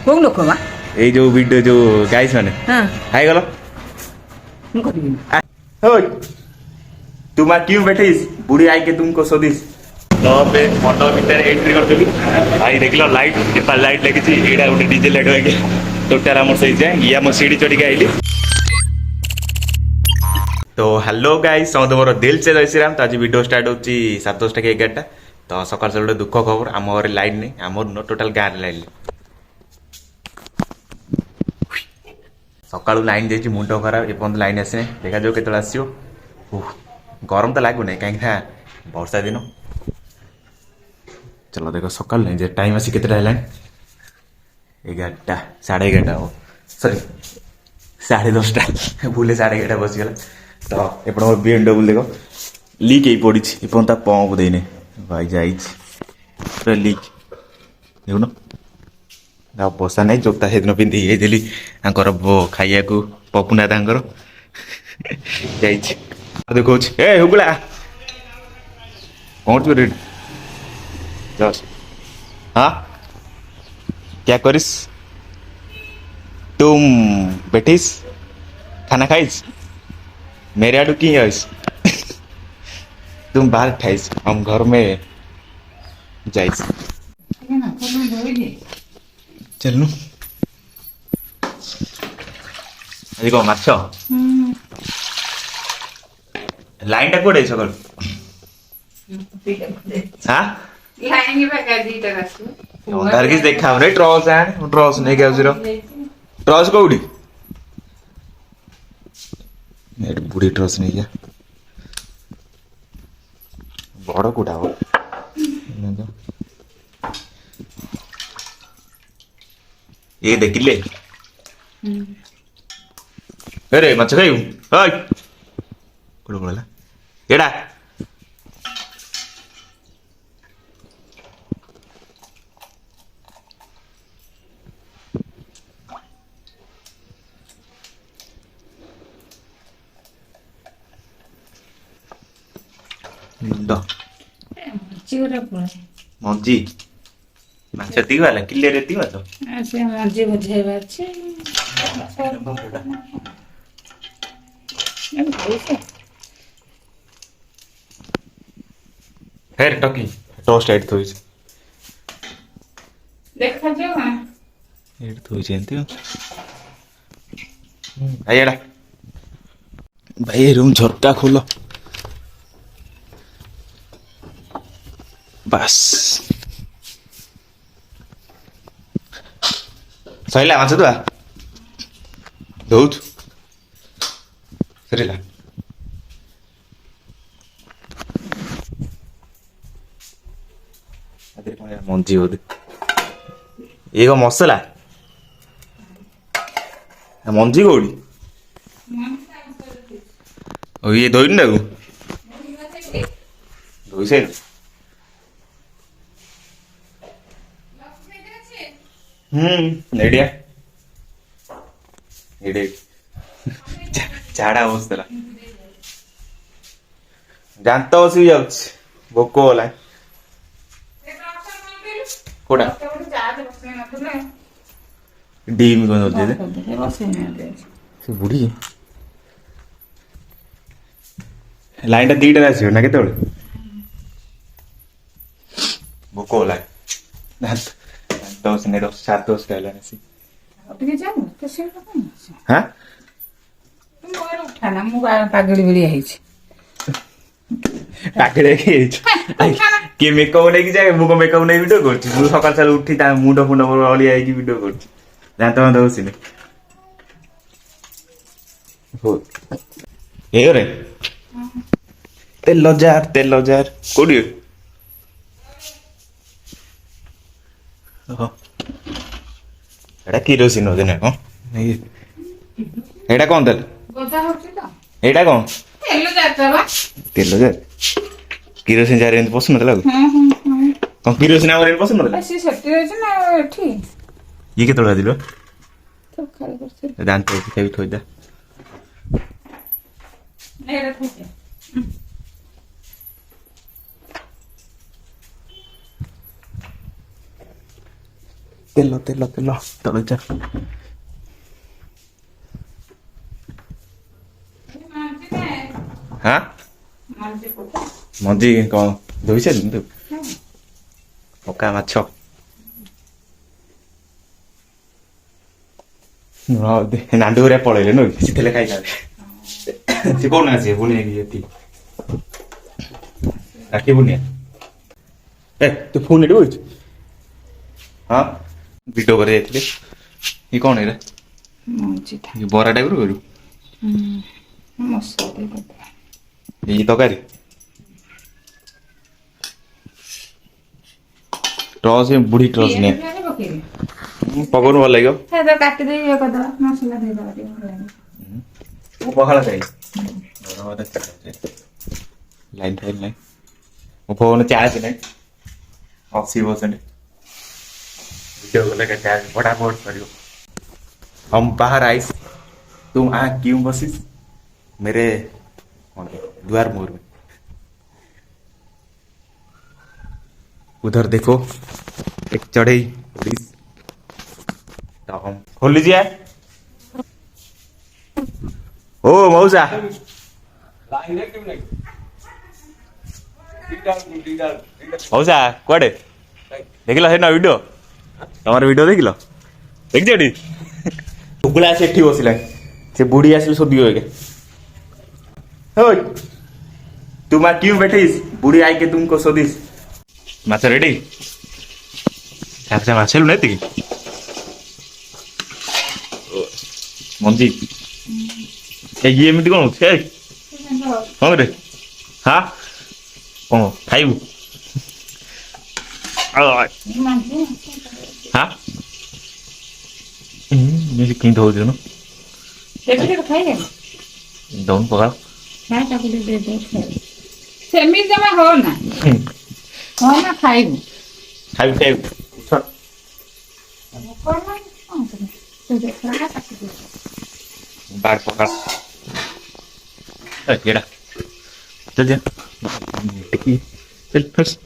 କୋଉ ଲୋକ ବା ଏଇ ଯୋଉ ଭିଡିଓ ଯୋଉ ଗାଇସ୍ ମାନେ ହଁ ଖାଇଗଲ ମୁଁ କରିବିନି ओए तुम्हारा क्यों बैठीस बुढ़ी आई के तुमको सोदिस तो पे मोटो भीतर एंट्री करदेली भाई देखलो लाइट नेपाल लाइट लगी एटा गोटे डीजे लाइट लगे टोटाल आम सही जाए ये आम सीढ़ी चढ़ी आइली तो हेलो गाइस समझ मोर दिल से जय श्रीराम तो आज वीडियो स्टार्ट होची 7:10 कि 11टा तो सकाल से गोटे दुख खबर आम घर लाइट नहीं आम टोटाल गाँव लाइट सकाळू लाइन जाइए मुंड खराब एपर्त लाइन आसने देखा जाऊ केत आसो गरम तो लगुना कहीं वर्षा दिन चलो देखो सकाल नहीं टाइम आसी केतटा है 11टा 11:30 हो सॉरी 10:30 भूले 11:30 बसीगला तो एपट मोर BMW देखो लीक हो पड़ी एपर्त पंप देने भाई जाइए पूरा लीक देखुन बसा नहीं जोता से दिन पिंधि जाइली खाइया पपुना तांकर देखो ए हुगुला कौन तू रेड हाँ क्या करिस तुम बैठीस खाना खाइस मेरे आडू की है तुम बाहर खाइस हम घर में जाइस चलनु आज कौन माछ लाइन टा कोड़े सकल हाँ लाइन बा दीटा रास्ता अंधार किस देखा हमरे ट्रॉस है ट्रॉस नहीं क्या उसी ट्रॉस कोउडी मेरी बुढ़ी ट्रॉस नहीं क्या बड़ा कोडा हो ये देखिले अरे मच्छा खाइबू हाय कोड़ कोड़ला एडा मुंडो चिवरा पुरा मंजी माछ दी वाला किले रे दी वाला से मजे बुझेबा छै हेर टकी टोस्ट एड थोइस देखा जाओ एड थोइस एंती आइएड़ा भाई रूम झरका खोलो बस सैला माछ दुआ दौथ सरीला मंजी बोधे ये मसला मंजी कौड़ी ये धोइन ना धोई से एडिया एडे झाड़ा अवस्था जानता बसी जाऊँ भोक होला कोड़ा डीम कौन दे से बुढ़ी लाइन टा दीटा आस ना केत भोक होला दस नहीं 7:10 कहलाने से हाँ उठाना मु पागड़ी बड़ी है पाकड़े किए मेकअप नहीं जाए मुझे मेकअप नहीं वीडियो कर सकाल साल उठी मुंड फुंड अलिया वीडियो कर जानते मत बसिले रे तेल जार कोड़ी एटा किरोसिन होते ना कौन एटा कौन तेल एटा कौन तेल जार किरोसिन जार एंत पसंद मतलब कौन किरोसिन आवर एंत पसंद मतलब ये के तोड़ा दिलो जानते हो कि थोड़ी दा ତେଲ ତେଲ ତେଲ ତଳେ ଯା ହଁ ମଞ୍ଜି କ'ଣ ଧୋଇ ସାରିଲୁ ତୁ ପକା ମାଛ ନାଣ୍ଡୁ ଘରିଆ ପଳେଇଲେ ନୁ ଥିଲେ ଖାଇଥାନ୍ତେ ସେ କଣ ଆସିବେ ପୁଣି ଏତିକି ରାଖିବୁନି ଏ ତୁ ଫୋନ୍ ଏଠି ବଇଛୁ ହଁ ଭିଡ଼ିଓ କରି ଯାଇଥିଲେ ଇଏ କ'ଣ ଏଇଟା ବରା ଟାଇପ୍ର କରିବୁ ଏଇ ତରକାରୀ ଟସ୍ ବୁଢୀ ଟସ୍ ନିଏ ପକଉନୁ ଭଲ ଲାଗିବ କାଟିଦେଇ ଇଏ କରିଦବା ମସଲା ଦେଇଦବା ଟିକେ ଭଲ ଲାଗିବ ମୁଁ ପଖାଳ ଖାଇ ଲାଇନ୍ ଫାଇନ୍ ନାହିଁ ମୋ ଫୋନ୍ ଚାର୍ଜ ନାହିଁ 80% वीडियो को लेकर चार्ज फटाफट करियो हम बाहर आए तुम आ क्यों बसिस मेरे द्वार मोर में उधर देखो एक चढ़ई पुलिस तो हम खोल लीजिए ओ मौसा मौसा कुआडे देखिल है ना वीडियो तमार वीडियो देखिल देखी टुकुला से एठी बसिला से बुढ़ी आसिल सोदी होगे ओय तू मां क्यों बैठीस बुढ़ी आई के तुमको सोदीस माछ रेडी माछ लु नहीं मंजी ये एमती कौन कौन रे हाँ कौन खाइबू हाँ कहीं धो दे दौन पका सेमी जमा हो ना खाइबू खाइबू खाइबू बाढ़ पका केड़ा चल जा चल फर्स्ट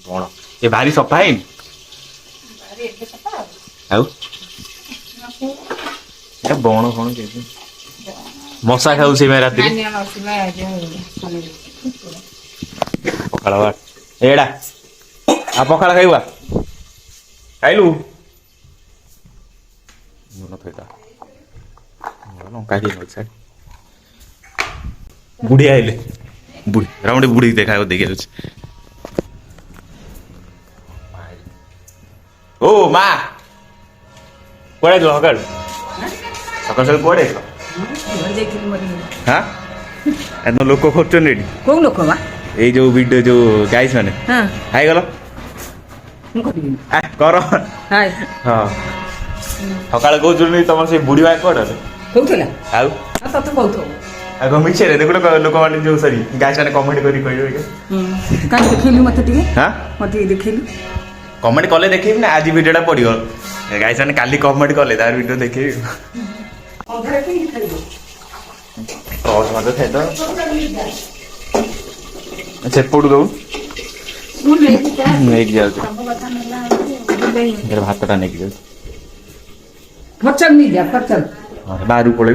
कौन ये भारी सफा है आउ ये बण कौन के मशा खाऊ से मैं रात पखाड़ बाट एड़ा आ पखाड़ खाइबा खाइलु नुन थैता लंका के नइ साइड बुढ़ी आइले बुढ़ी राउंड बुढ़ी देखा देखे ओ मा पड़े तो सकाल सकाल सकाल पड़े हाँ एनो लोक खोजन रेडी को लोक मा ए जो वीडियो जो गाइस माने हां हाय गलो कर हाय हां सकाल को जुनी तम से बुढ़ी मा कोड कहउतला आउ तते कहउथो आगो मिछे रे देखो लोक माने जो सरी गाइस माने कमेंट करी कहियो काई देखैलु मते टिके हां मते देखैलु कमेंट कले देखिबी ना आज वीडियोटा पड़ियो गाइस माने काली कमेंट कले तार वीडियो देखिबी और मत थे तो अच्छा पड़ दो एक जाओ मेरे भातटा नहीं जाओ फचक नहीं जा फचक बाहर पड़े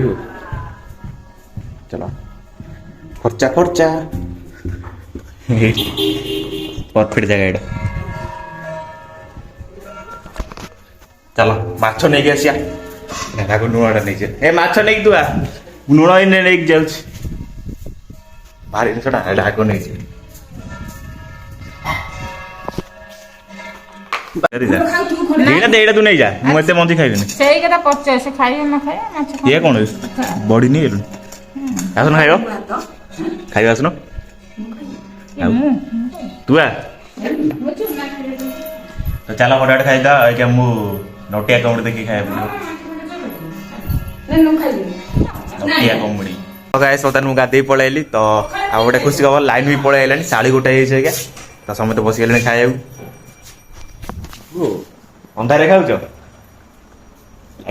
चलो खर्चा खर्चा परफेक्ट जगह एटा चलो माछ नहीं के आसिया को लुणटा नहीं ए माछ नहीं तू आ लुण इने नहीं जाऊ भारी जिनसटा ढाक नहीं तू नहीं जा मुझे मंजी खाइबी सेई कथा पचे से खाइए न खाए माछ ये कौन बड़ी नहीं गेलु आसन खाइबो खाइबो आसन तू आ तो चलो बड़ा खाई दा क्या मु नोटिया कमड़ देखि खाए नोटिया कमड़ी तो गाइस सोतन मु गादे पळैली तो आ गोटे खुशी खबर लाइन भी पळै आइलानी 5:30 हो गया तो समते बसी गेले खाइबू ओ अंधारे खाउछ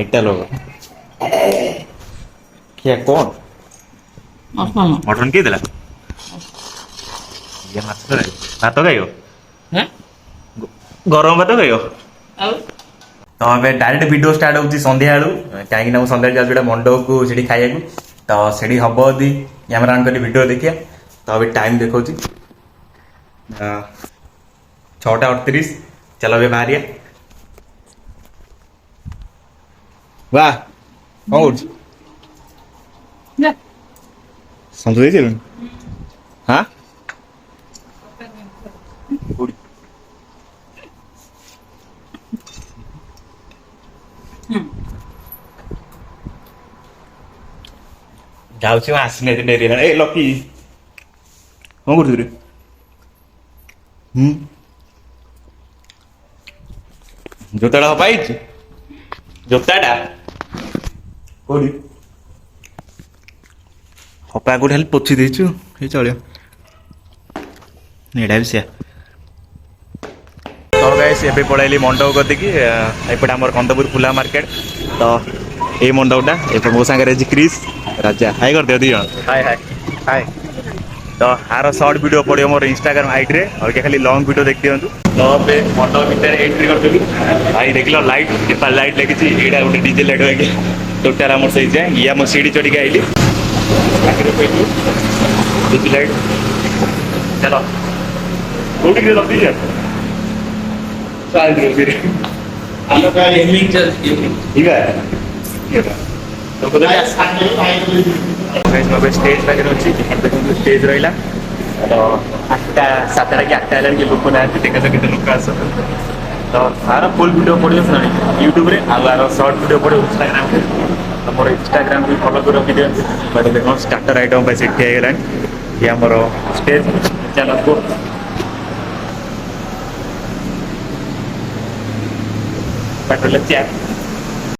एकटा लोग क्या कौन मटन के देला ये भात खाइयो हैं गरम भात खाइयो ଆଉ तो हमें डायरेक्ट वीडियो स्टार्ट होची संध्या बेलू कहीं ना संध्या जाऊँ मंडप को सीठी खाइया तो सीठी हम यदि कैमेरा ऑन कर वीडियो देखिए तो अभी टाइम देखा 6:38 चलो अभी बाहरिया वाह कौन कर ଯା सन्तु देई हाँ ଯାଉଛି ମୁଁ ଆସିନି ଏତେ ଡେରି ହେଲାଣି ଏ ଲକି କଣ କରୁଛୁ ରେ ଜୋତାଟା ହବା ହେଇଛି ଜୋତାଟା କୋଉଠି ହପା କୋଉଠି ହେଲେ ପୋଛି ଦେଇଛୁ ଏଇ ଚଳିବ ଏଇଟା ବି ସେୟା ତ ଗାଇସ୍ ଏବେ ପଳାଇଲି ମଣ୍ଡପ କତିକି ଏପଟେ ଆମର କନ୍ଦପୁର ଫୁଲା ମାର୍କେଟ ତ ଏଇ ମଣ୍ଡପଟା ଏପଟେ ମୋ ସାଙ୍ଗରେ ଅଛି କ୍ରିସ୍ ରାଜା ହାଇ କରିଦିଅ ଦି ଜଣ ହାଇ ହାଇ ହାଇ ତ ଆର ସର୍ଟ ଭିଡ଼ିଓ ପଡ଼ିବ ମୋର ଇନଷ୍ଟାଗ୍ରାମ ଆଇଡିରେ ଆଉ ଖାଲି ଲଙ୍ଗ ଭିଡ଼ିଓ ଦେଖି ଦିଅନ୍ତୁ ତ ଏବେ ମଣ୍ଡପ ଭିତରେ ଏଣ୍ଟ୍ରି କରିଦେଲି ଭାଇ ଦେଖିଲ ଲାଇଟ୍ ନେପାଳ ଲାଇଟ୍ ଲାଗିଛି ଏଇଟା ଗୋଟେ ଡିଜେ ଲାଇଟ୍ ବାକି ଟୋଟାଲ ଆମର ସେଇ ଯାଏ ଇଏ ଆମ ସିଡ଼ି ଚଢ଼ିକି ଆଇଲି ପାଖରେ କହିଲି ଡିଜେ ଲାଇଟ୍ ଚାଲ କୋଉଠିକି ଲଗେଇଛ गेमिंग चलती है ठीक है तो स्टेज पाखे अच्छी देखो स्टेज रहा तो 8टा 7टा कि 8टा है कि लोक ना देखा तो केते लोक आस तो आर फुल वीडियो पड़ो सुनी यूट्यूब रे आर शॉर्ट वीडियो पड़ो इंस्टाग्राम रे तो मोर इंस्टाग्राम भी फॉलो कर रखी दियो बट देखो स्टार्टर आइटम पे सेट किया गेला ये हमर स्टेज चैनल को पेट्रोल चेक